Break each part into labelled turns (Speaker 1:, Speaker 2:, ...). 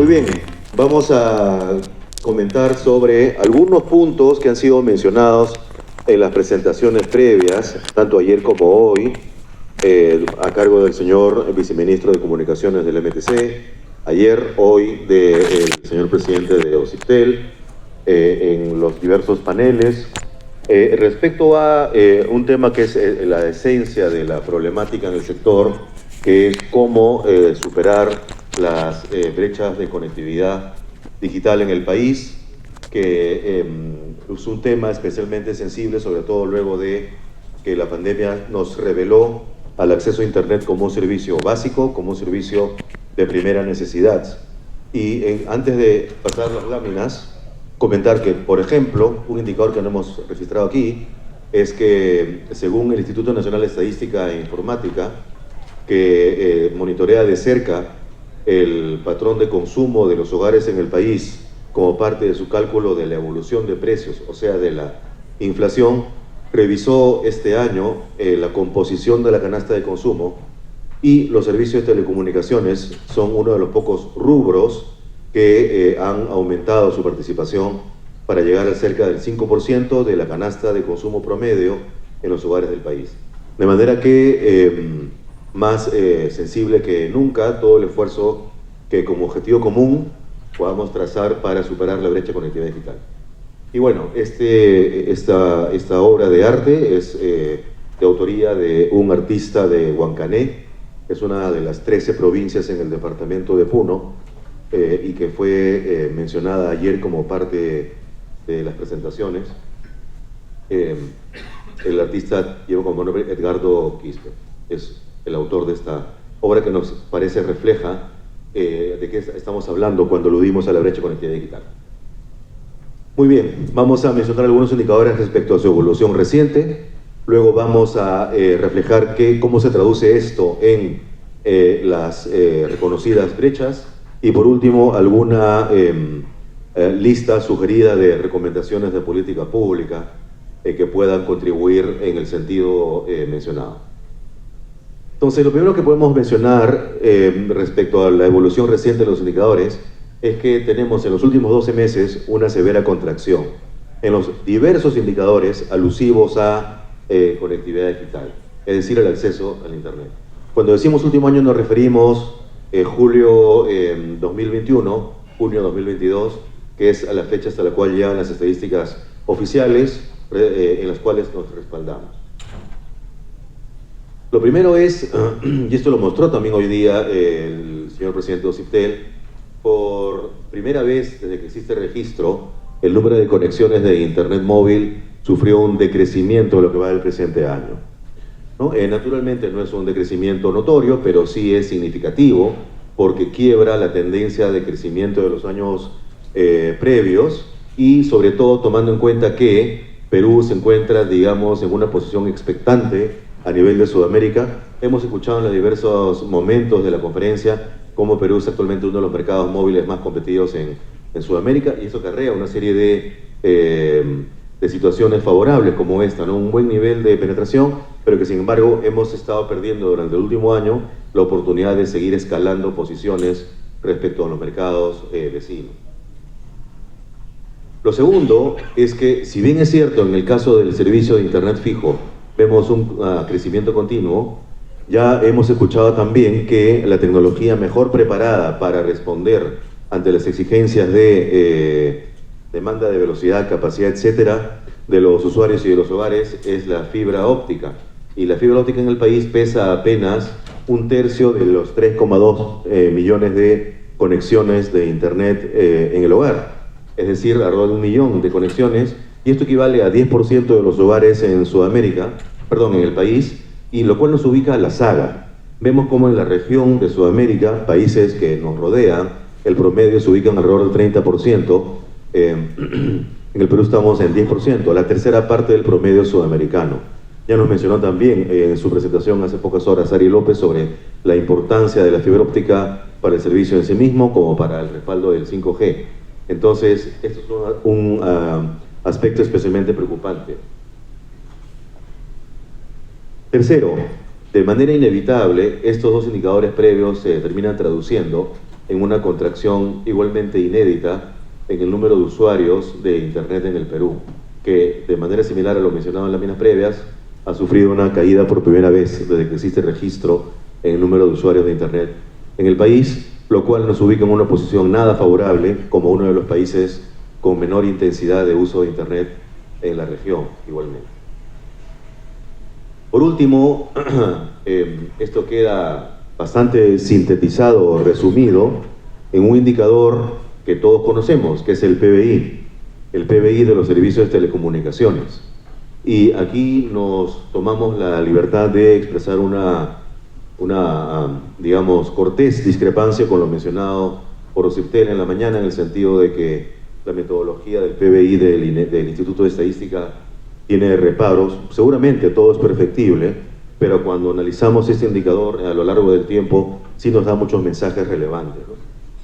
Speaker 1: Muy bien, vamos a comentar sobre algunos puntos que han sido mencionados en las presentaciones previas, tanto ayer como hoy, a cargo del señor viceministro de Comunicaciones del MTC, ayer, hoy, del señor presidente de OCIPTEL, en los diversos paneles. Respecto a un tema que es la esencia de la problemática en el sector, que es cómo superar las brechas de conectividad digital en el país, que es un tema especialmente sensible, sobre todo luego de que la pandemia nos reveló al acceso a Internet como un servicio básico, como un servicio de primera necesidad. Y antes de pasar las láminas, comentar que, por ejemplo, un indicador que no hemos registrado aquí es que, según el Instituto Nacional de Estadística e Informática, que monitorea de cerca el patrón de consumo de los hogares en el país como parte de su cálculo de la evolución de precios, o sea, de la inflación, revisó este año la composición de la canasta de consumo, y los servicios de telecomunicaciones son uno de los pocos rubros que han aumentado su participación para llegar a cerca del 5% de la canasta de consumo promedio en los hogares del país. De manera que más sensible que nunca todo el esfuerzo que como objetivo común podamos trazar para superar la brecha de conectividad digital. Y bueno, esta obra de arte es de autoría de un artista de Huancané, que es una de las 13 provincias en el departamento de Puno, y que fue mencionada ayer como parte de las presentaciones. El artista lleva como nombre Edgardo Quispe, es el autor de esta obra que nos parece refleja de qué estamos hablando cuando aludimos a la brecha de conectividad digital. Muy bien, vamos a mencionar algunos indicadores respecto a su evolución reciente, luego vamos a reflejar cómo se traduce esto en las reconocidas brechas, y por último alguna lista sugerida de recomendaciones de política pública que puedan contribuir en el sentido mencionado. Entonces, lo primero que podemos mencionar respecto a la evolución reciente de los indicadores es que tenemos en los últimos 12 meses una severa contracción en los diversos indicadores alusivos a conectividad digital, es decir, el acceso al Internet. Cuando decimos último año nos referimos julio 2021, junio 2022, que es a la fecha hasta la cual llegan las estadísticas oficiales en las cuales nos respaldamos. Lo primero es, y esto lo mostró también hoy día el señor presidente de OCIPTEL, por primera vez desde que existe registro, el número de conexiones de Internet móvil sufrió un decrecimiento de lo que va del presente año, ¿no? Naturalmente no es un decrecimiento notorio, pero sí es significativo porque quiebra la tendencia de crecimiento de los años previos, y sobre todo tomando en cuenta que Perú se encuentra, digamos, en una posición expectante a nivel de Sudamérica. Hemos escuchado en los diversos momentos de la conferencia cómo Perú es actualmente uno de los mercados móviles más competitivos en Sudamérica, y eso acarrea una serie de situaciones favorables como esta, ¿no? Un buen nivel de penetración, pero que sin embargo hemos estado perdiendo durante el último año la oportunidad de seguir escalando posiciones respecto a los mercados vecinos. Lo segundo es que, si bien es cierto en el caso del servicio de Internet fijo vemos un crecimiento continuo, ya hemos escuchado también que la tecnología mejor preparada para responder ante las exigencias de demanda de velocidad, capacidad, etcétera, de los usuarios y de los hogares es la fibra óptica. Y la fibra óptica en el país pesa apenas un tercio de los 3,2 millones de conexiones de Internet en el hogar. Es decir, alrededor de 1 millón de conexiones, y esto equivale a 10% de los hogares en en el país, y lo cual nos ubica a la saga. Vemos como en la región de Sudamérica, países que nos rodean, el promedio se ubica en alrededor del 30%, en el Perú estamos en 10%, la tercera parte del promedio sudamericano. Ya nos mencionó también en su presentación hace pocas horas Ari López sobre la importancia de la fibra óptica para el servicio en sí mismo como para el respaldo del 5G. Entonces, esto es un aspecto especialmente preocupante. Tercero, de manera inevitable, estos dos indicadores previos se terminan traduciendo en una contracción igualmente inédita en el número de usuarios de Internet en el Perú, que de manera similar a lo mencionado en láminas previas, ha sufrido una caída por primera vez desde que existe registro en el número de usuarios de Internet en el país, lo cual nos ubica en una posición nada favorable como uno de los países con menor intensidad de uso de Internet en la región igualmente. Por último, esto queda bastante sintetizado o resumido en un indicador que todos conocemos, que es el PBI de los servicios de telecomunicaciones. Y aquí nos tomamos la libertad de expresar una digamos, cortés discrepancia con lo mencionado por Ociptel en la mañana, en el sentido de que la metodología del PBI del Instituto de Estadística tiene reparos. Seguramente todo es perfectible, pero cuando analizamos este indicador a lo largo del tiempo, sí nos da muchos mensajes relevantes, ¿no?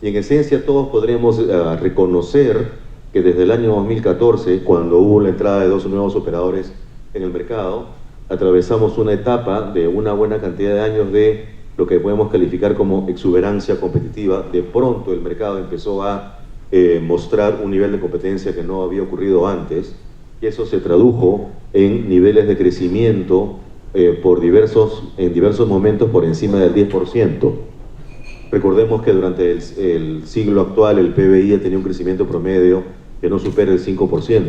Speaker 1: Y en esencia todos podremos reconocer que desde el año 2014, cuando hubo la entrada de 2 nuevos operadores en el mercado, atravesamos una etapa de una buena cantidad de años de lo que podemos calificar como exuberancia competitiva. De pronto el mercado empezó a mostrar un nivel de competencia que no había ocurrido antes, y eso se tradujo en niveles de crecimiento en diversos momentos por encima del 10%. Recordemos que durante el siglo actual el PBI ha tenido un crecimiento promedio que no supera el 5%,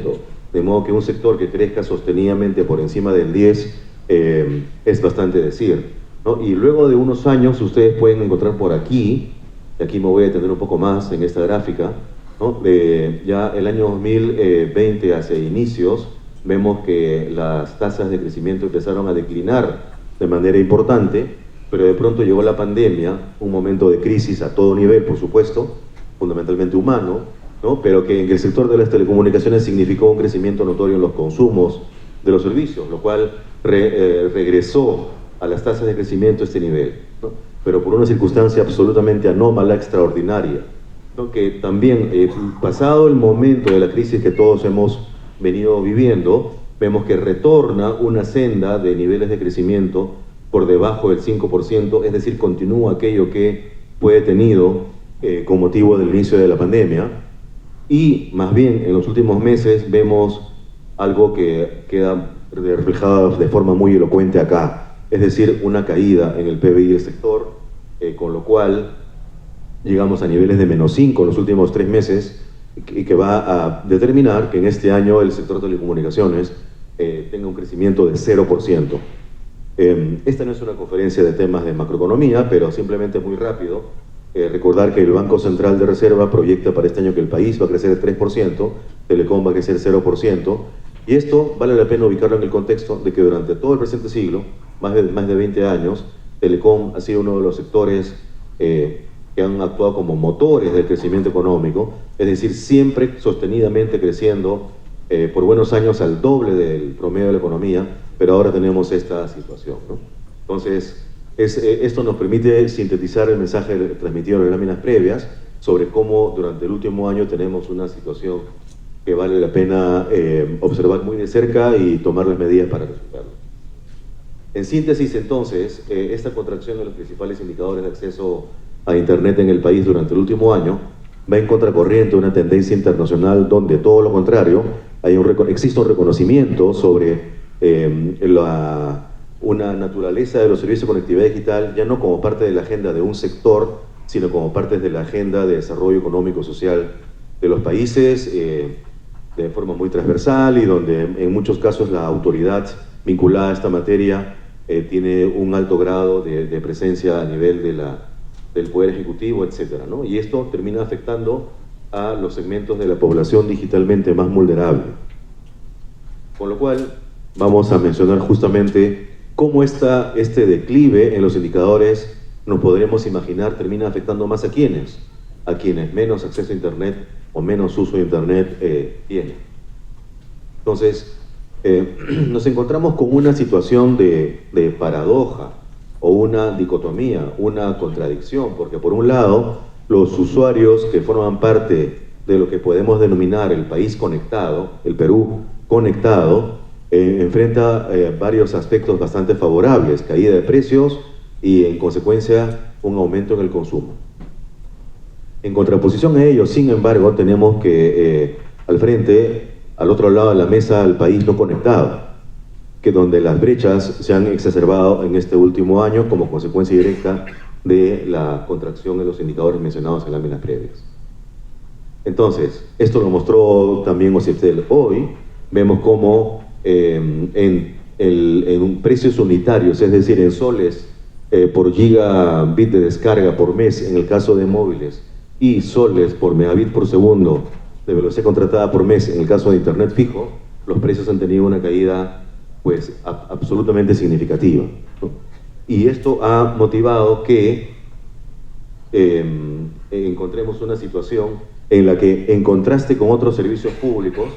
Speaker 1: de modo que un sector que crezca sostenidamente por encima del 10% es bastante decir, ¿no? Y luego de unos años ustedes pueden encontrar por aquí, y aquí me voy a detener un poco más en esta gráfica, ¿no? Ya el año 2020 hacia inicios, vemos que las tasas de crecimiento empezaron a declinar de manera importante, pero de pronto llegó la pandemia, un momento de crisis a todo nivel, por supuesto, fundamentalmente humano, ¿no? Pero que en el sector de las telecomunicaciones significó un crecimiento notorio en los consumos de los servicios, lo cual regresó a las tasas de crecimiento a este nivel, ¿no? Pero por una circunstancia absolutamente anómala, extraordinaria, ¿no? Que también, pasado el momento de la crisis que todos hemos venido viviendo, vemos que retorna una senda de niveles de crecimiento por debajo del 5%, es decir, continúa aquello que fue detenido con motivo del inicio de la pandemia, y más bien en los últimos meses vemos algo que queda reflejado de forma muy elocuente acá, es decir, una caída en el PBI del sector, con lo cual llegamos a niveles de -5 en los últimos 3 meses, y que va a determinar que en este año el sector de telecomunicaciones tenga un crecimiento de 0%. Esta no es una conferencia de temas de macroeconomía, pero simplemente muy rápido, recordar que el Banco Central de Reserva proyecta para este año que el país va a crecer 3%, Telecom va a crecer 0%, y esto vale la pena ubicarlo en el contexto de que durante todo el presente siglo, más de 20 años, Telecom ha sido uno de los sectores que han actuado como motores del crecimiento económico, es decir, siempre sostenidamente creciendo por buenos años al doble del promedio de la economía, pero ahora tenemos esta situación, ¿no? Entonces, esto nos permite sintetizar el mensaje transmitido en las láminas previas sobre cómo durante el último año tenemos una situación que vale la pena observar muy de cerca y tomar las medidas para resolverlo. En síntesis, entonces, esta contracción de los principales indicadores de acceso a Internet en el país durante el último año va en contracorriente una tendencia internacional donde todo lo contrario, existe un reconocimiento sobre una naturaleza de los servicios de conectividad digital, ya no como parte de la agenda de un sector, sino como parte de la agenda de desarrollo económico y social de los países, de forma muy transversal, y donde en muchos casos la autoridad vinculada a esta materia tiene un alto grado de presencia a nivel del Poder Ejecutivo, etcétera, ¿no? Y esto termina afectando a los segmentos de la población digitalmente más vulnerable. Con lo cual, vamos a mencionar justamente cómo este declive en los indicadores nos podremos imaginar termina afectando más a quienes menos acceso a Internet o menos uso de Internet tienen. Entonces, nos encontramos con una situación de paradoja o una dicotomía, una contradicción, porque por un lado, los usuarios que forman parte de lo que podemos denominar el país conectado, el Perú conectado, enfrenta varios aspectos bastante favorables: caída de precios y en consecuencia un aumento en el consumo. En contraposición a ello, sin embargo, tenemos que al frente, al otro lado de la mesa, al país no conectado, que donde las brechas se han exacerbado en este último año como consecuencia directa de la contracción de los indicadores mencionados en láminas previas. Entonces, esto lo mostró también OCIPTEL hoy. Vemos cómo en precios unitarios, es decir, en soles por gigabit de descarga por mes en el caso de móviles y soles por megabit por segundo de velocidad contratada por mes en el caso de internet fijo, los precios han tenido una caída pues absolutamente significativa, ¿no? Y esto ha motivado que encontremos una situación en la que, en contraste con otros servicios públicos,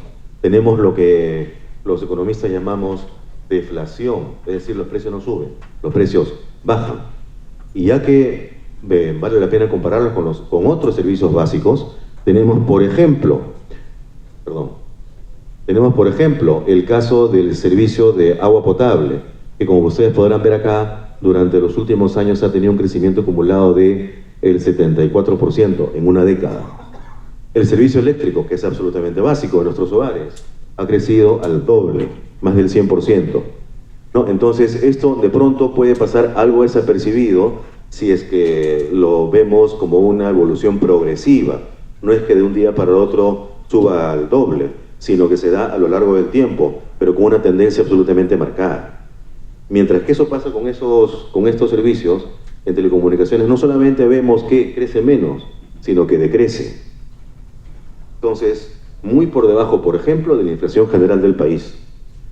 Speaker 1: tenemos lo que los economistas llamamos deflación, es decir, los precios no suben, los precios bajan. Y ya que vale la pena compararlos con otros servicios básicos, tenemos, por ejemplo, el caso del servicio de agua potable, que como ustedes podrán ver acá, durante los últimos años ha tenido un crecimiento acumulado del 74% en una década. El servicio eléctrico, que es absolutamente básico de nuestros hogares, ha crecido al doble, más del 100%, ¿no? Entonces, esto de pronto puede pasar algo desapercibido si es que lo vemos como una evolución progresiva. No es que de un día para el otro suba al doble, sino que se da a lo largo del tiempo, pero con una tendencia absolutamente marcada. Mientras que eso pasa con estos servicios, en telecomunicaciones no solamente vemos que crece menos, sino que decrece. Entonces, muy por debajo, por ejemplo, de la inflación general del país.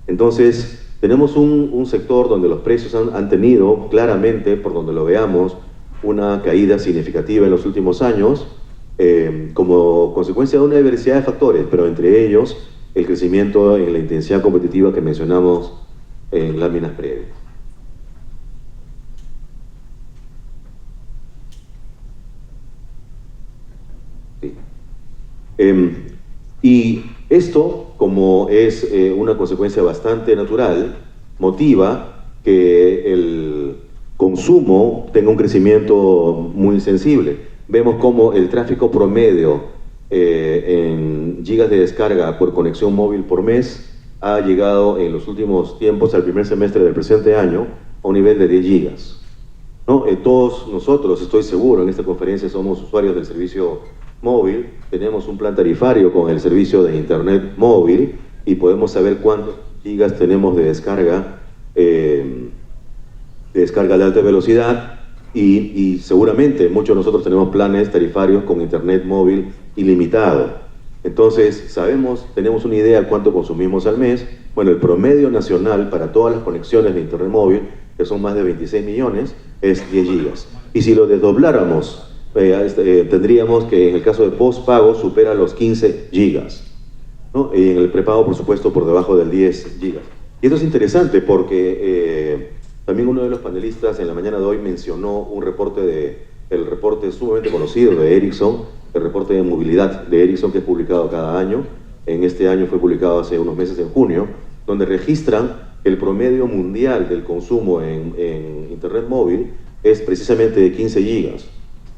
Speaker 1: Entonces, tenemos un sector donde los precios han tenido claramente, por donde lo veamos, una caída significativa en los últimos años, como consecuencia de una diversidad de factores, pero entre ellos el crecimiento en la intensidad competitiva que mencionamos en láminas previas. Sí. Y esto, como es una consecuencia bastante natural, motiva que el consumo tenga un crecimiento muy sensible. Vemos cómo el tráfico promedio en gigas de descarga por conexión móvil por mes ha llegado en los últimos tiempos, al primer semestre del presente año, a un nivel de 10 gigas, ¿no? Todos nosotros, estoy seguro, en esta conferencia somos usuarios del servicio móvil, tenemos un plan tarifario con el servicio de internet móvil y podemos saber cuántos gigas tenemos de descarga de alta velocidad y seguramente muchos de nosotros tenemos planes tarifarios con internet móvil ilimitado. Entonces tenemos una idea de cuánto consumimos al mes. Bueno, el promedio nacional para todas las conexiones de internet móvil, que son más de 26 millones, es 10 gigas. Y si lo desdobláramos, tendríamos que en el caso de postpago supera los 15 gigas, ¿no? Y en el prepago, por supuesto, por debajo del 10 gigas. Y esto es interesante porque también uno de los panelistas en la mañana de hoy mencionó el reporte sumamente conocido de Ericsson, el reporte de movilidad de Ericsson, que es publicado cada año. En este año fue publicado hace unos meses, en junio, donde registran el promedio mundial del consumo en internet móvil es precisamente de 15 gigas.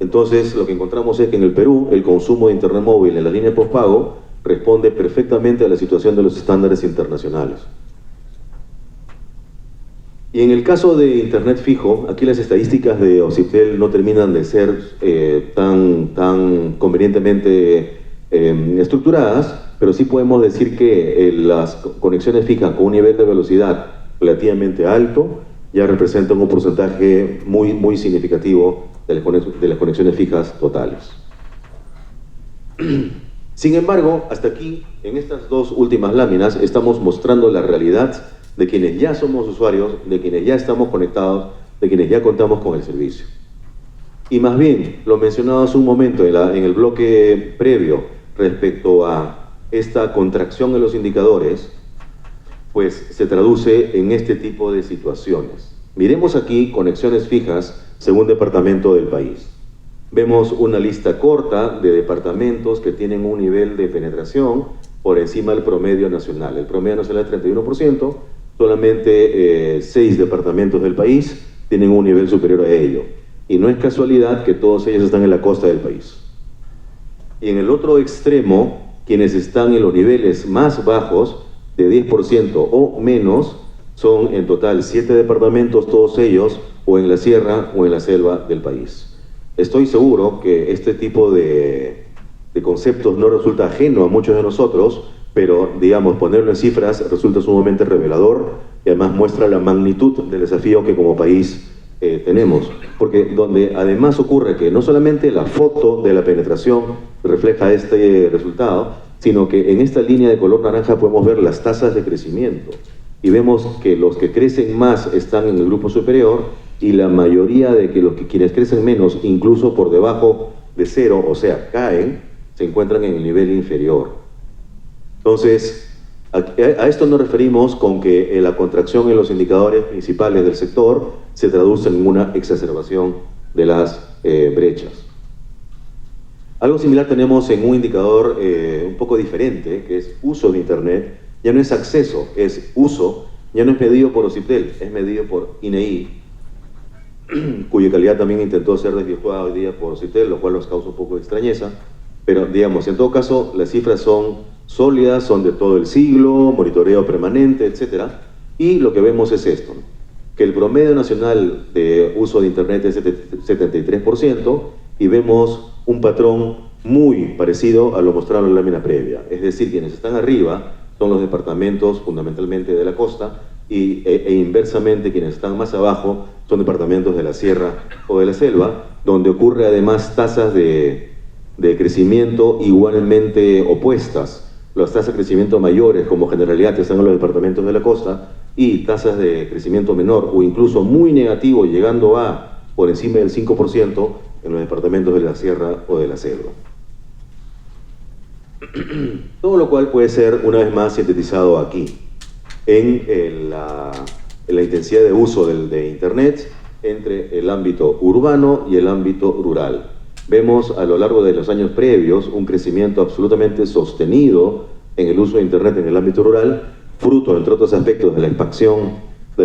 Speaker 1: Entonces, lo que encontramos es que en el Perú, el consumo de internet móvil en la línea de postpago responde perfectamente a la situación de los estándares internacionales. Y en el caso de internet fijo, aquí las estadísticas de OCIPTEL no terminan de ser tan convenientemente estructuradas, pero sí podemos decir que las conexiones fijas con un nivel de velocidad relativamente alto ya representan un porcentaje muy significativo de las conexiones fijas totales. Sin embargo, hasta aquí, en estas dos últimas láminas, estamos mostrando la realidad de quienes ya somos usuarios, de quienes ya estamos conectados, de quienes ya contamos con el servicio. Y más bien, lo mencionado hace un momento en el bloque previo respecto a esta contracción de los indicadores, pues se traduce en este tipo de situaciones. Miremos aquí conexiones fijas según departamento del país. Vemos una lista corta de departamentos que tienen un nivel de penetración por encima del promedio nacional. El promedio nacional es 31%, solamente 6 departamentos del país tienen un nivel superior a ello. Y no es casualidad que todos ellos están en la costa del país. Y en el otro extremo, quienes están en los niveles más bajos, de 10% o menos, son en total 7 departamentos, todos ellos o en la sierra o en la selva del país. Estoy seguro que este tipo de conceptos no resulta ajeno a muchos de nosotros, pero, digamos, ponerlo en cifras resulta sumamente revelador y además muestra la magnitud del desafío que como país tenemos. Porque donde además ocurre que no solamente la foto de la penetración refleja este resultado, sino que en esta línea de color naranja podemos ver las tasas de crecimiento. Y vemos que los que crecen más están en el grupo superior y la mayoría de quienes crecen menos, incluso por debajo de cero, o sea, caen, se encuentran en el nivel inferior. Entonces, a esto nos referimos con que la contracción en los indicadores principales del sector se traduce en una exacerbación de las brechas. Algo similar tenemos en un indicador un poco diferente, que es uso de Internet. Ya no es acceso, es uso. Ya no es medido por OCIPTEL, es medido por INEI, cuya calidad también intentó ser desvirtuada hoy día por OCIPTEL, lo cual nos causa un poco de extrañeza. Pero, digamos, en todo caso, las cifras son sólidas, son de todo el siglo, monitoreo permanente, etc. Y lo que vemos es esto, que el promedio nacional de uso de Internet es 73%, y vemos un patrón muy parecido a lo mostrado en la lámina previa. Es decir, quienes están arriba son los departamentos fundamentalmente de la costa e inversamente quienes están más abajo son departamentos de la sierra o de la selva, donde ocurre además tasas de crecimiento igualmente opuestas. Las tasas de crecimiento mayores como generalidad están en los departamentos de la costa y tasas de crecimiento menor o incluso muy negativo llegando a por encima del 5% en los departamentos de la sierra o de la selva. Todo lo cual puede ser una vez más sintetizado aquí, en la intensidad de uso de Internet entre el ámbito urbano y el ámbito rural. Vemos a lo largo de los años previos un crecimiento absolutamente sostenido en el uso de Internet en el ámbito rural, fruto, entre otros aspectos, de la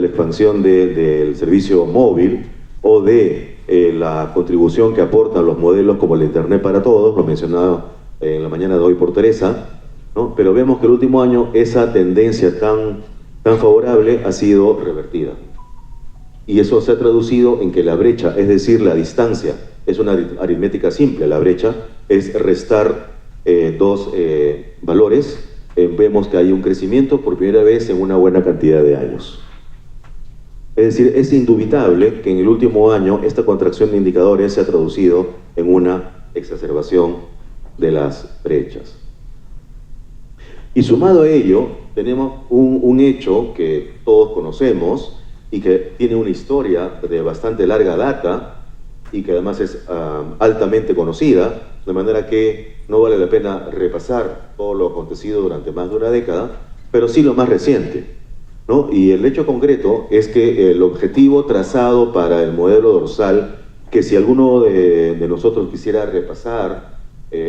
Speaker 1: expansión del servicio móvil o de la contribución que aportan los modelos como el Internet para todos, lo mencionaba en la mañana de hoy por Teresa, ¿no? Pero vemos que el último año esa tendencia tan favorable ha sido revertida. Y eso se ha traducido en que la brecha, es decir, la distancia, es una aritmética simple. La brecha es restar dos valores. Vemos que hay un crecimiento por primera vez en una buena cantidad de años. Es decir, es indubitable que en el último año esta contracción de indicadores se ha traducido en una exacerbación de las brechas. Y sumado a ello, tenemos un hecho que todos conocemos y que tiene una historia de bastante larga data y que además es altamente conocida, de manera que no vale la pena repasar todo lo acontecido durante más de una década, pero sí lo más reciente, ¿no? Y el hecho concreto es que el objetivo trazado para el modelo dorsal, que si alguno de nosotros quisiera repasar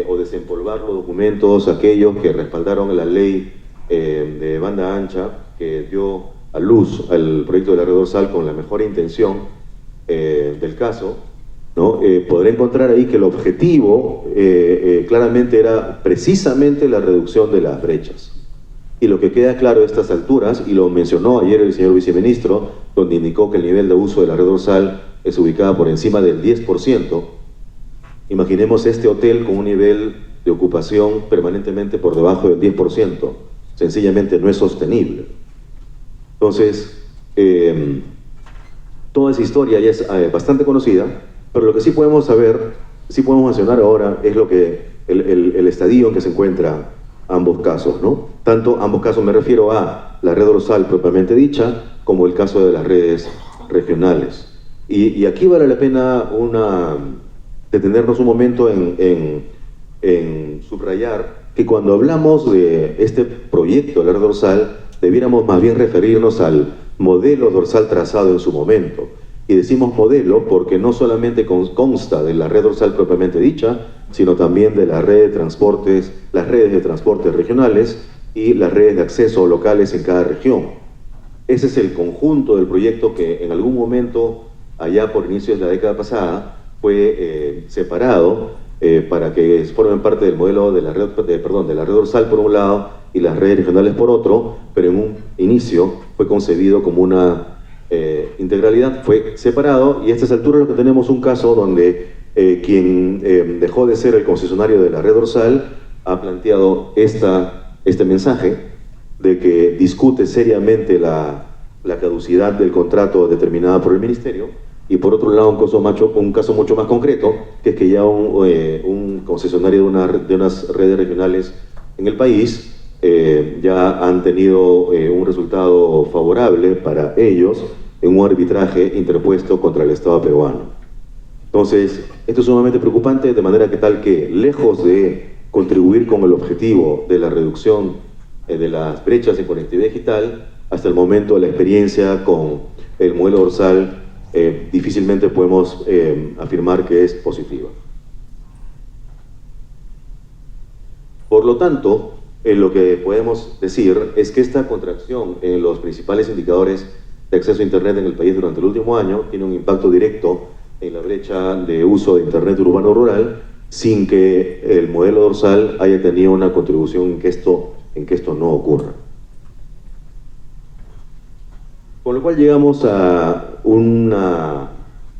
Speaker 1: o desempolvar los documentos, aquellos que respaldaron la ley de banda ancha que dio a luz al proyecto de la red dorsal con la mejor intención del caso, ¿no? Podrá encontrar ahí que el objetivo claramente era precisamente la reducción de las brechas. Y lo que queda claro a estas alturas, y lo mencionó ayer el señor viceministro, donde indicó que el nivel de uso de la red dorsal es ubicada por encima del 10%, imaginemos este hotel con un nivel de ocupación permanentemente por debajo del 10%. Sencillamente no es sostenible. Entonces, toda esa historia ya es bastante conocida, pero lo que sí podemos saber, sí podemos mencionar ahora, es lo que el estadio en que se encuentra ambos casos, ¿no? Tanto ambos casos me refiero a la red dorsal propiamente dicha, como el caso de las redes regionales. Y aquí vale la pena detenernos un momento en subrayar que cuando hablamos de este proyecto de la red dorsal, debiéramos más bien referirnos al modelo dorsal trazado en su momento. Y decimos modelo porque no solamente consta de la red dorsal propiamente dicha, sino también de las redes de transportes regionales y las redes de acceso locales en cada región. Ese es el conjunto del proyecto que en algún momento, allá por inicios de la década pasada, fue separado para que formen parte del modelo de la red, de la red dorsal por un lado y las redes regionales por otro, pero en un inicio fue concebido como una integralidad, fue separado, y a estas alturas lo que tenemos un caso donde quien dejó de ser el concesionario de la red dorsal ha planteado este mensaje de que discute seriamente la caducidad del contrato determinada por el Ministerio, y por otro lado un caso mucho más concreto, que es que ya un concesionario de unas redes regionales en el país ya han tenido un resultado favorable para ellos en un arbitraje interpuesto contra el Estado peruano. Entonces, esto es sumamente preocupante, de manera que tal que, lejos de contribuir con el objetivo de la reducción de las brechas en conectividad digital, hasta el momento la experiencia con el modelo dorsal difícilmente podemos afirmar que es positiva. Por lo tanto, lo que podemos decir es que esta contracción en los principales indicadores de acceso a Internet en el país durante el último año tiene un impacto directo en la brecha de uso de Internet urbano-rural, sin que el modelo dorsal haya tenido una contribución en que esto no ocurra. Con lo cual llegamos a una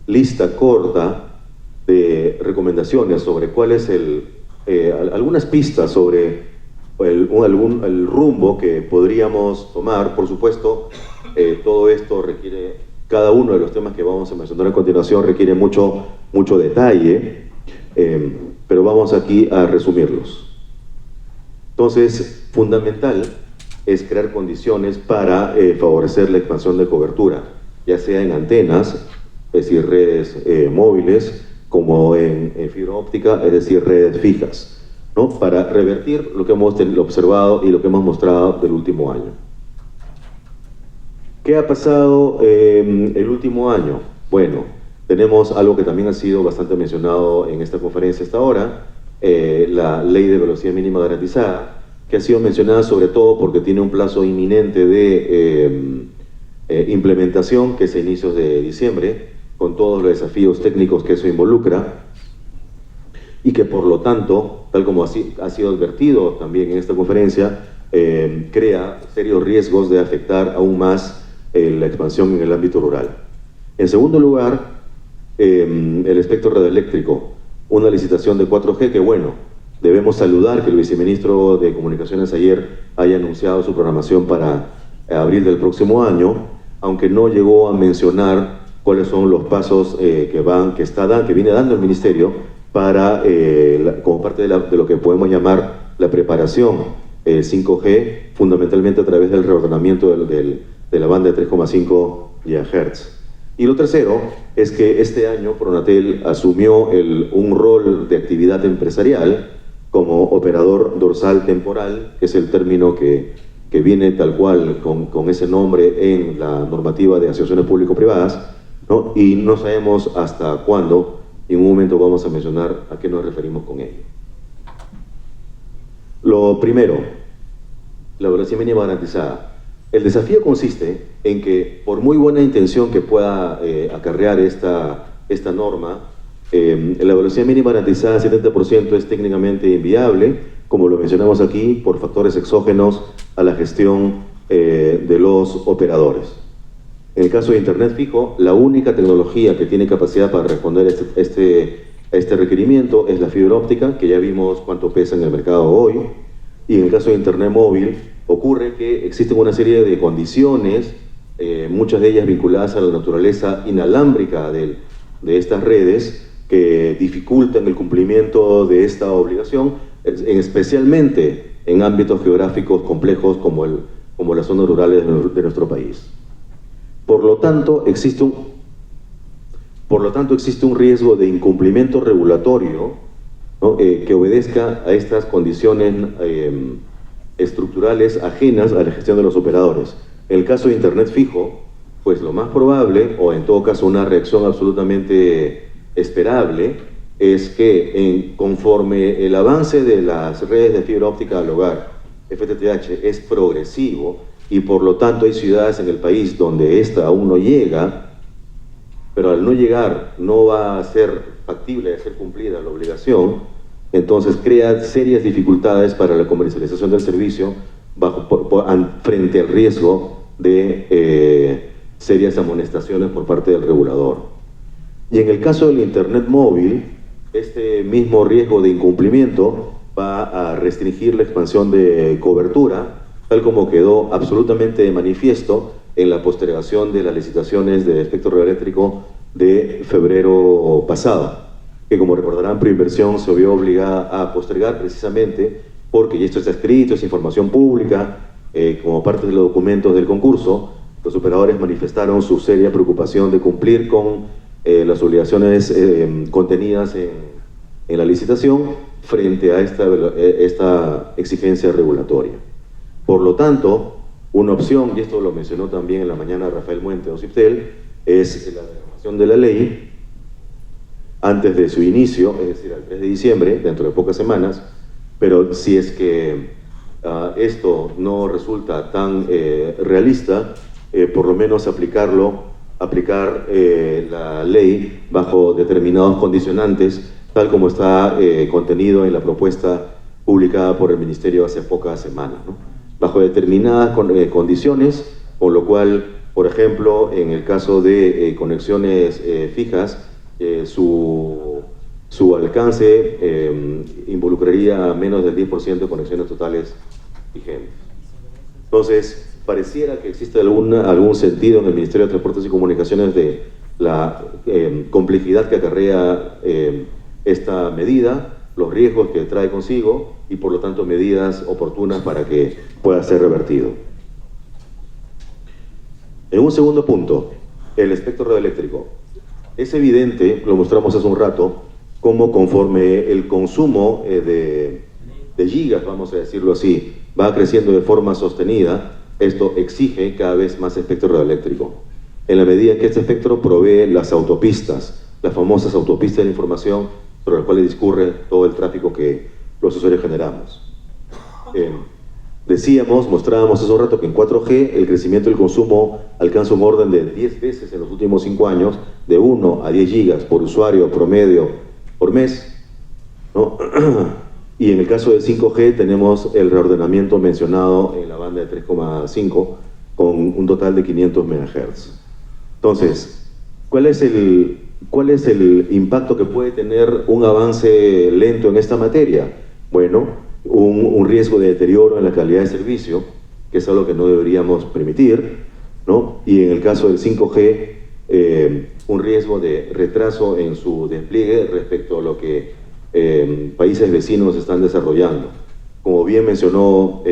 Speaker 1: lista corta de recomendaciones sobre cuál es algunas pistas sobre el rumbo que podríamos tomar. Por supuesto, todo esto requiere, cada uno de los temas que vamos a mencionar a continuación requiere mucho detalle, pero vamos aquí a resumirlos. Entonces, fundamental es crear condiciones para favorecer la expansión de cobertura, ya sea en antenas, es decir, redes móviles, como en fibra óptica, es decir, redes fijas, ¿no? Para revertir lo que hemos observado y lo que hemos mostrado del último año. ¿Qué ha pasado el último año? Bueno, tenemos algo que también ha sido bastante mencionado en esta conferencia hasta ahora, la Ley de Velocidad Mínima Garantizada, que ha sido mencionada sobre todo porque tiene un plazo inminente de implementación, que es a inicios de diciembre, con todos los desafíos técnicos que eso involucra, y que por lo tanto, tal como ha sido advertido también en esta conferencia, crea serios riesgos de afectar aún más la expansión en el ámbito rural. En segundo lugar, el espectro radioeléctrico, una licitación de 4G que, bueno, debemos saludar que el viceministro de Comunicaciones ayer haya anunciado su programación para abril del próximo año, aunque no llegó a mencionar cuáles son los pasos que viene dando el Ministerio para, como parte de lo que podemos llamar la preparación 5G, fundamentalmente a través del reordenamiento de la banda de 3,5 GHz. Y lo tercero es que este año Pronatel asumió un rol de actividad empresarial como operador dorsal temporal, que es el término que viene tal cual con ese nombre en la normativa de asociaciones público-privadas, ¿no? Y no sabemos hasta cuándo, y en un momento vamos a mencionar a qué nos referimos con ello. Lo primero, la velocidad mínima garantizada. El desafío consiste en que, por muy buena intención que pueda acarrear esta norma, la velocidad mínima garantizada 70% es técnicamente inviable, como lo mencionamos aquí, por factores exógenos a la gestión de los operadores. En el caso de Internet fijo, la única tecnología que tiene capacidad para responder a este requerimiento es la fibra óptica, que ya vimos cuánto pesa en el mercado hoy. Y en el caso de Internet móvil, ocurre que existen una serie de condiciones, muchas de ellas vinculadas a la naturaleza inalámbrica de estas redes, que dificultan el cumplimiento de esta obligación, especialmente en ámbitos geográficos complejos como las zonas rurales de nuestro país. Por lo tanto, existe un riesgo de incumplimiento regulatorio, ¿no? Que obedezca a estas condiciones estructurales ajenas a la gestión de los operadores. En el caso de Internet fijo, pues lo más probable, o en todo caso una reacción absolutamente esperable, es que conforme el avance de las redes de fibra óptica al hogar, FTTH, es progresivo, y por lo tanto hay ciudades en el país donde esta aún no llega, pero al no llegar no va a ser factible de ser cumplida la obligación, entonces crea serias dificultades para la comercialización del servicio frente al riesgo de serias amonestaciones por parte del regulador. Y en el caso del Internet móvil, este mismo riesgo de incumplimiento va a restringir la expansión de cobertura, tal como quedó absolutamente de manifiesto en la postergación de las licitaciones de espectro radioeléctrico de febrero pasado, que como recordarán, Proinversión se vio obligada a postergar precisamente porque, y esto está escrito, es información pública, como parte de los documentos del concurso, los operadores manifestaron su seria preocupación de cumplir con las obligaciones contenidas en la licitación frente a esta exigencia regulatoria. Por lo tanto, una opción, y esto lo mencionó también en la mañana Rafael Muente de OCIPTEL, es la derogación de la ley antes de su inicio, es decir, al 3 de diciembre, dentro de pocas semanas, pero si es que esto no resulta tan realista, por lo menos aplicar la ley bajo determinados condicionantes, tal como está contenido en la propuesta publicada por el Ministerio hace pocas semanas, ¿no? Bajo determinadas condiciones, con lo cual, por ejemplo, en el caso de conexiones fijas, su alcance involucraría menos del 10% de conexiones totales vigentes. Entonces, pareciera que existe algún sentido en el Ministerio de Transportes y Comunicaciones de la complejidad que acarrea esta medida, los riesgos que trae consigo y por lo tanto medidas oportunas para que pueda ser revertido. En un segundo punto, el espectro radioeléctrico. Es evidente, lo mostramos hace un rato, cómo conforme el consumo de gigas, vamos a decirlo así, va creciendo de forma sostenida, esto exige cada vez más espectro radioeléctrico. En la medida que este espectro provee las autopistas, las famosas autopistas de la información sobre las cuales discurre todo el tráfico que los usuarios generamos. Mostrábamos hace un rato que en 4G el crecimiento del consumo alcanza un orden de 10 veces en los últimos 5 años, de 1 a 10 gigas por usuario promedio por mes, ¿no? Y en el caso de 5G tenemos el reordenamiento mencionado en la banda de 3,5 con un total de 500 MHz. Entonces, ¿cuál es el impacto que puede tener un avance lento en esta materia? Bueno, un riesgo de deterioro en la calidad de servicio, que es algo que no deberíamos permitir, ¿no? Y en el caso del 5G, un riesgo de retraso en su despliegue respecto a lo que países vecinos están desarrollando. Como bien mencionó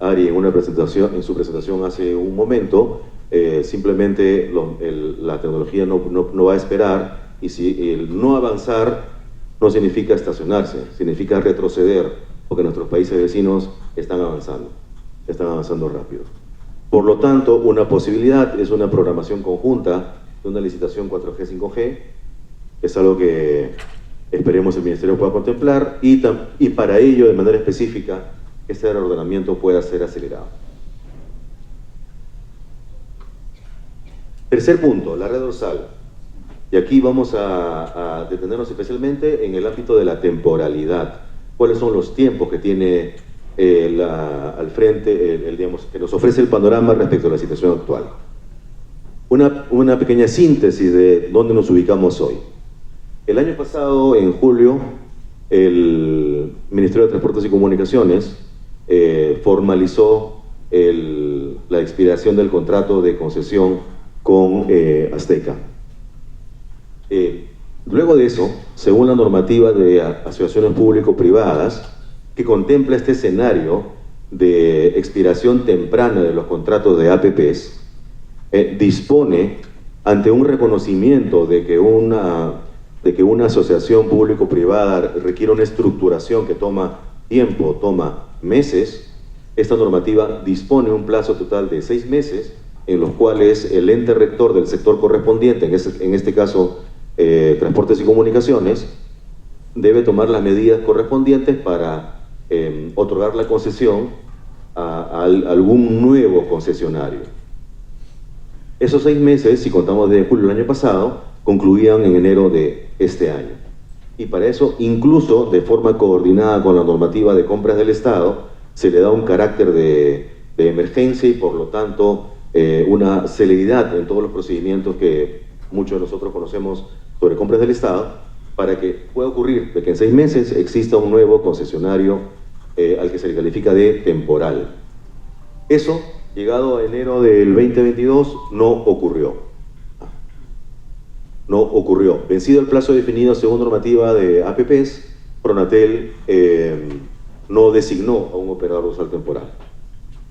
Speaker 1: Ari en su presentación hace un momento, simplemente la tecnología no va a esperar, y si el no avanzar no significa estacionarse, significa retroceder, porque nuestros países vecinos están avanzando rápido. Por lo tanto, una posibilidad es una programación conjunta de una licitación 4G, 5G, es algo que esperemos el Ministerio pueda contemplar, y para ello, de manera específica, este reordenamiento pueda ser acelerado. Tercer punto, la red dorsal. Y aquí vamos a detenernos especialmente en el ámbito de la temporalidad. ¿Cuáles son los tiempos que tiene al frente, que nos ofrece el panorama respecto a la situación actual? Una pequeña síntesis de dónde nos ubicamos hoy. El año pasado, en julio, el Ministerio de Transportes y Comunicaciones formalizó la expiración del contrato de concesión con Azteca. Luego de eso, según la normativa de asociaciones público-privadas, que contempla este escenario de expiración temprana de los contratos de APPs, dispone, ante un reconocimiento de que una asociación público-privada requiere una estructuración que toma tiempo, toma meses, esta normativa dispone un plazo total de 6 meses en los cuales el ente rector del sector correspondiente, en este caso Transportes y Comunicaciones, debe tomar las medidas correspondientes para otorgar la concesión a algún nuevo concesionario. Esos 6 meses, si contamos de julio del año pasado, concluían en enero de este año. Y para eso, incluso de forma coordinada con la normativa de compras del Estado, se le da un carácter de emergencia y por lo tanto una celeridad en todos los procedimientos que muchos de nosotros conocemos sobre compras del Estado, para que pueda ocurrir de que en 6 meses exista un nuevo concesionario al que se le califica de temporal. Eso, llegado a enero del 2022, no ocurrió. No ocurrió. Vencido el plazo definido según normativa de APPs, Pronatel no designó a un operador dorsal temporal.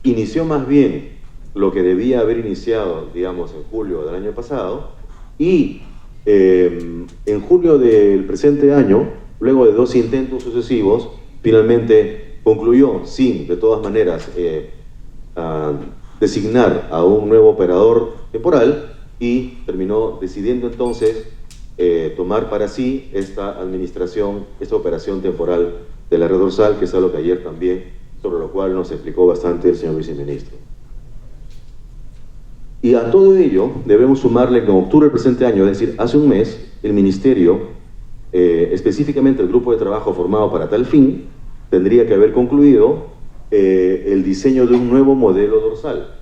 Speaker 1: Inició más bien lo que debía haber iniciado, digamos, en julio del año pasado, y en junio del presente año, luego de 2 intentos sucesivos, finalmente concluyó sin, de todas maneras, designar a un nuevo operador temporal y terminó decidiendo entonces tomar para sí esta administración, esta operación temporal de la red dorsal, que es algo que ayer también, sobre lo cual nos explicó bastante el señor viceministro. Y a todo ello debemos sumarle que en octubre del presente año, es decir, hace un mes, el Ministerio, específicamente el grupo de trabajo formado para tal fin, tendría que haber concluido el diseño de un nuevo modelo dorsal.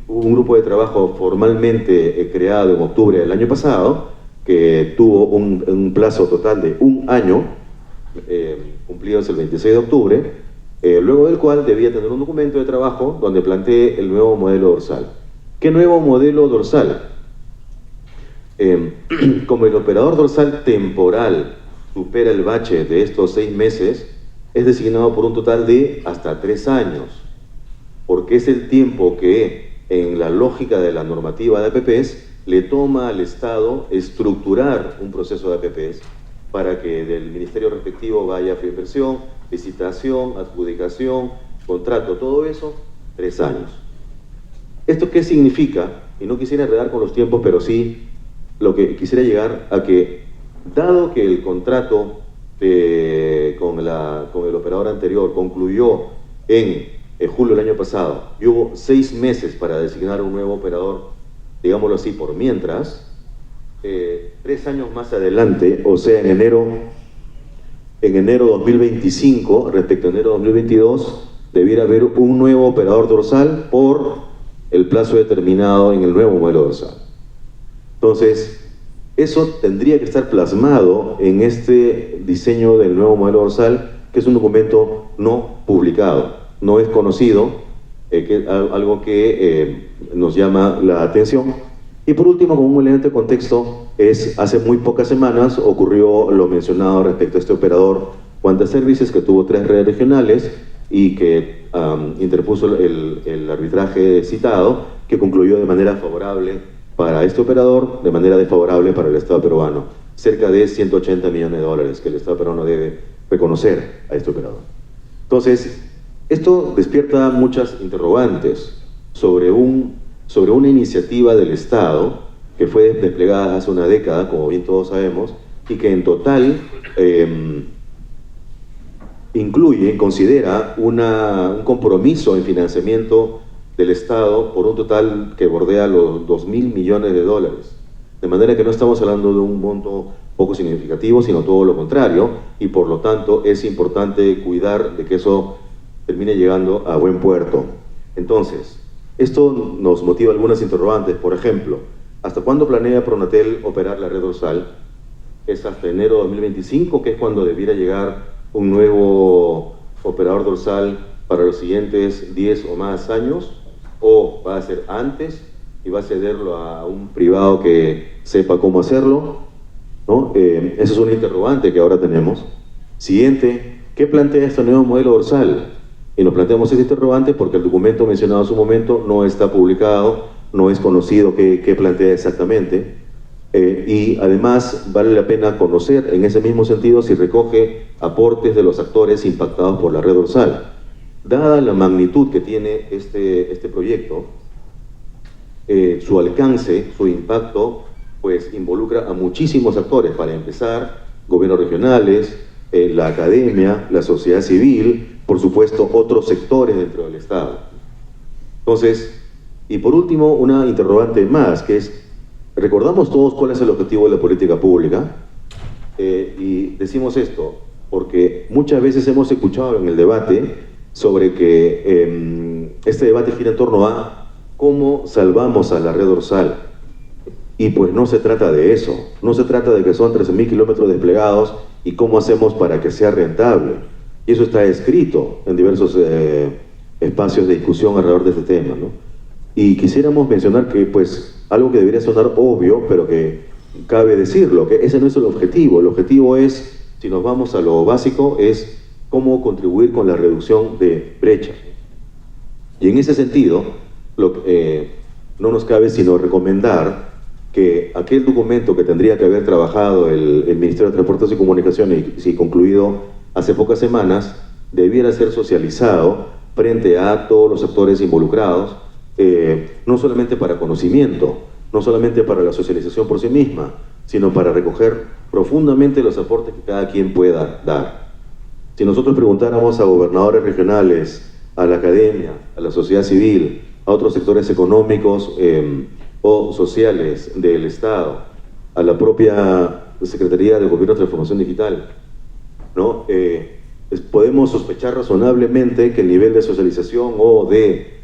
Speaker 1: Hubo un grupo de trabajo formalmente creado en octubre del año pasado, que tuvo un plazo total de 1 año, cumplidos el 26 de octubre, luego del cual debía tener un documento de trabajo donde plantee el nuevo modelo dorsal. ¿Qué nuevo modelo dorsal? Como el operador dorsal temporal supera el bache de estos 6 meses, es designado por un total de hasta 3 años, porque es el tiempo que, en la lógica de la normativa de APPs, le toma al Estado estructurar un proceso de APPs para que del ministerio respectivo vaya a inversión, licitación, adjudicación, contrato, todo eso, 3 años. ¿Esto qué significa? Y no quisiera enredar con los tiempos, pero sí lo que quisiera llegar a que, dado que el contrato con el operador anterior concluyó en julio del año pasado y hubo 6 meses para designar un nuevo operador, digámoslo así, por mientras, 3 años más adelante, o sea, en enero 2025, respecto a enero 2022, debiera haber un nuevo operador dorsal por el plazo determinado en el nuevo modelo dorsal. Entonces, eso tendría que estar plasmado en este diseño del nuevo modelo dorsal, que es un documento no publicado, no es conocido, algo que nos llama la atención. Y por último, como un elemento de contexto, hace muy pocas semanas ocurrió lo mencionado respecto a este operador Quanta Services, que tuvo 3 redes regionales y que interpuso el arbitraje citado, que concluyó de manera favorable para este operador, de manera desfavorable para el Estado peruano. Cerca de 180 millones de dólares que el Estado peruano debe reconocer a este operador. Entonces, esto despierta muchas interrogantes sobre una iniciativa del Estado que fue desplegada hace una década, como bien todos sabemos, y que en total considera un compromiso en financiamiento del Estado por un total que bordea los 2.000 millones de dólares. De manera que no estamos hablando de un monto poco significativo, sino todo lo contrario, y por lo tanto es importante cuidar de que eso termine llegando a buen puerto. Entonces, esto nos motiva algunas interrogantes. Por ejemplo, ¿hasta cuándo planea Pronatel operar la red dorsal? ¿Es hasta enero de 2025, que es cuando debiera llegar un nuevo operador dorsal para los siguientes 10 o más años? ¿O va a ser antes y va a cederlo a un privado que sepa cómo hacerlo? ¿No? Esa es una interrogante que ahora tenemos. Siguiente, ¿qué plantea este nuevo modelo dorsal? Y nos planteamos ese interrogante porque el documento mencionado en su momento no está publicado, no es conocido qué plantea exactamente. Y además vale la pena conocer en ese mismo sentido si recoge aportes de los actores impactados por la red dorsal. Dada la magnitud que tiene este proyecto, su alcance, su impacto, pues involucra a muchísimos actores. Para empezar, gobiernos regionales, la academia, la sociedad civil, por supuesto otros sectores dentro del Estado. Entonces, Y por último, una interrogante más, que es, ¿recordamos todos cuál es el objetivo de la política pública? Y decimos esto porque muchas veces hemos escuchado en el debate sobre que este debate gira en torno a cómo salvamos a la red dorsal. Y pues no se trata de eso, no se trata de que son 13.000 kilómetros desplegados y cómo hacemos para que sea rentable. Y eso está escrito en diversos espacios de discusión alrededor de este tema, ¿no? Y quisiéramos mencionar que, pues, algo que debería sonar obvio, pero que cabe decirlo, que ese no es el objetivo es, si nos vamos a lo básico, es cómo contribuir con la reducción de brechas. Y en ese sentido, no nos cabe sino recomendar que aquel documento que tendría que haber trabajado el Ministerio de Transportes y Comunicaciones y concluido hace pocas semanas, debiera ser socializado frente a todos los sectores involucrados, no solamente para conocimiento, no solamente para la socialización por sí misma, sino para recoger profundamente los aportes que cada quien pueda dar. Si nosotros preguntáramos a gobernadores regionales, a la academia, a la sociedad civil, a otros sectores económicos o sociales del Estado, a la propia Secretaría de Gobierno de Transformación Digital, ¿no? Podemos sospechar razonablemente que el nivel de socialización o de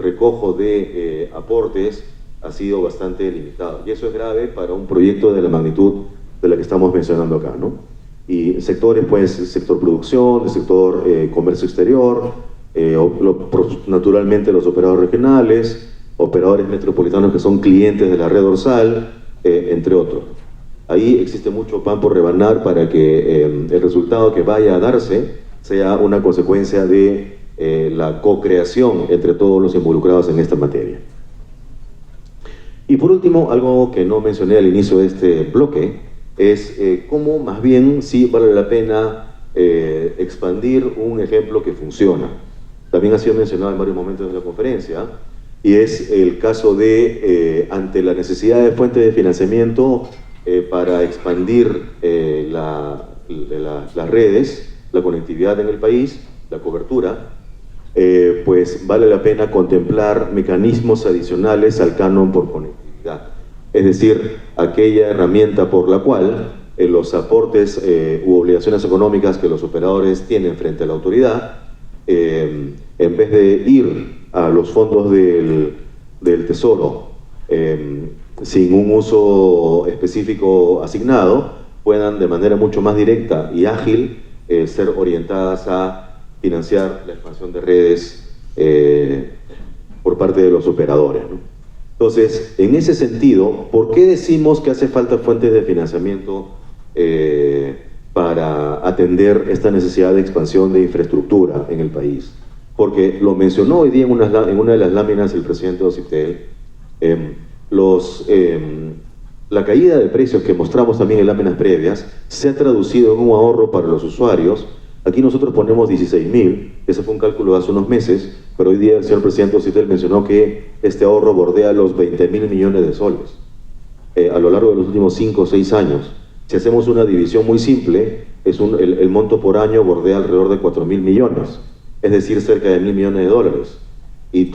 Speaker 1: recojo de aportes ha sido bastante limitado. Y eso es grave para un proyecto de la magnitud de la que estamos mencionando acá, ¿no? Y sectores, pues, sector producción, el sector comercio exterior, naturalmente los operadores regionales, operadores metropolitanos que son clientes de la red dorsal, entre otros. Ahí existe mucho pan por rebanar para que el resultado que vaya a darse sea una consecuencia de la co-creación entre todos los involucrados en esta materia. Y por último, algo que no mencioné al inicio de este bloque, es cómo más bien sí vale la pena expandir un ejemplo que funciona. También ha sido mencionado en varios momentos de la conferencia, y es el caso de, ante la necesidad de fuentes de financiamiento para expandir las redes, la conectividad en el país, la cobertura, pues vale la pena contemplar mecanismos adicionales al canon por conectividad. Es decir, aquella herramienta por la cual los aportes u obligaciones económicas que los operadores tienen frente a la autoridad, en vez de ir a los fondos del Tesoro sin un uso específico asignado, puedan de manera mucho más directa y ágil ser orientadas a financiar la expansión de redes por parte de los operadores, ¿no? Entonces, en ese sentido, ¿por qué decimos que hace falta fuentes de financiamiento para atender esta necesidad de expansión de infraestructura en el país? Porque lo mencionó hoy día en una de las láminas el presidente Ociptel, la caída de precios que mostramos también en láminas previas se ha traducido en un ahorro para los usuarios. Aquí nosotros ponemos 16.000, ese fue un cálculo de hace unos meses, pero hoy día el señor presidente Ociptel mencionó que este ahorro bordea los 20.000 millones de soles a lo largo de los últimos 5 o 6 años. Si hacemos una división muy simple, el monto por año bordea alrededor de 4.000 millones, es decir, cerca de 1.000 millones de dólares. Y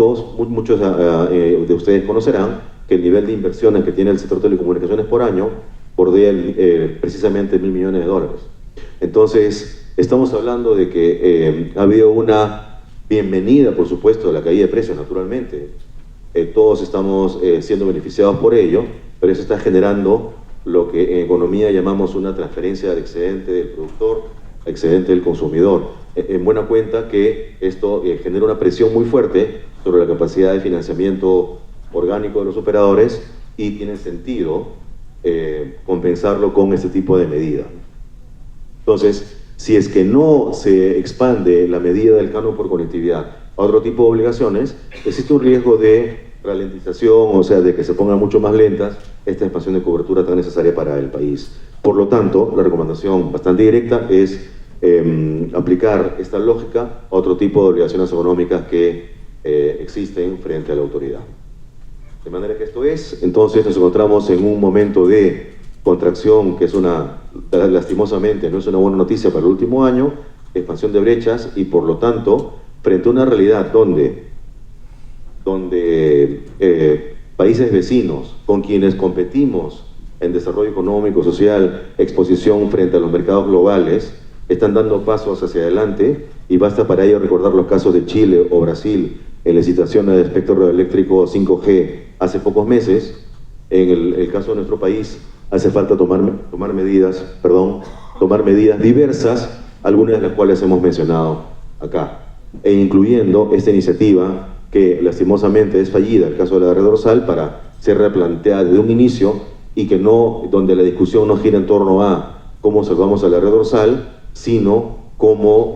Speaker 1: muchos de ustedes conocerán que el nivel de inversiones que tiene el sector de telecomunicaciones por año bordea precisamente 1.000 millones de dólares. Entonces, estamos hablando de que ha habido una bienvenida, por supuesto, a la caída de precios, naturalmente. Todos estamos siendo beneficiados por ello, pero eso está generando lo que en economía llamamos una transferencia del excedente del productor al excedente del consumidor. En buena cuenta que esto genera una presión muy fuerte sobre la capacidad de financiamiento orgánico de los operadores y tiene sentido compensarlo con este tipo de medidas. Entonces, si es que no se expande la medida del canon por conectividad a otro tipo de obligaciones, existe un riesgo de ralentización, o sea, de que se pongan mucho más lentas esta expansión de cobertura tan necesaria para el país. Por lo tanto, la recomendación bastante directa es aplicar esta lógica a otro tipo de obligaciones económicas que existen frente a la autoridad. De manera que esto es, entonces nos encontramos en un momento de contracción que es lastimosamente no es una buena noticia para el último año, expansión de brechas y por lo tanto, frente a una realidad donde países vecinos con quienes competimos en desarrollo económico, social, exposición frente a los mercados globales, están dando pasos hacia adelante, y basta para ello recordar los casos de Chile o Brasil en licitaciones de espectro radioeléctrico 5G hace pocos meses. En el caso de nuestro país hace falta tomar medidas diversas, algunas de las cuales hemos mencionado acá, e incluyendo esta iniciativa que lastimosamente es fallida, el caso de la red dorsal, para ser replanteada desde un inicio, y que no, donde la discusión no gira en torno a cómo salvamos a la red dorsal, sino cómo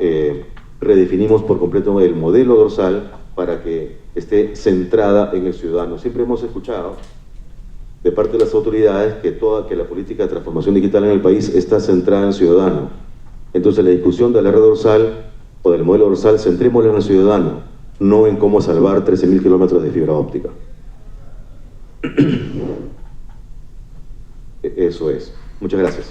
Speaker 1: redefinimos por completo el modelo dorsal para que esté centrada en el ciudadano. Siempre hemos escuchado de parte de las autoridades que la política de transformación digital en el país está centrada en el ciudadano. Entonces la discusión de la red dorsal o del modelo dorsal, centrémosla en el ciudadano, no en cómo salvar 13.000 kilómetros de fibra óptica. Eso es. Muchas gracias.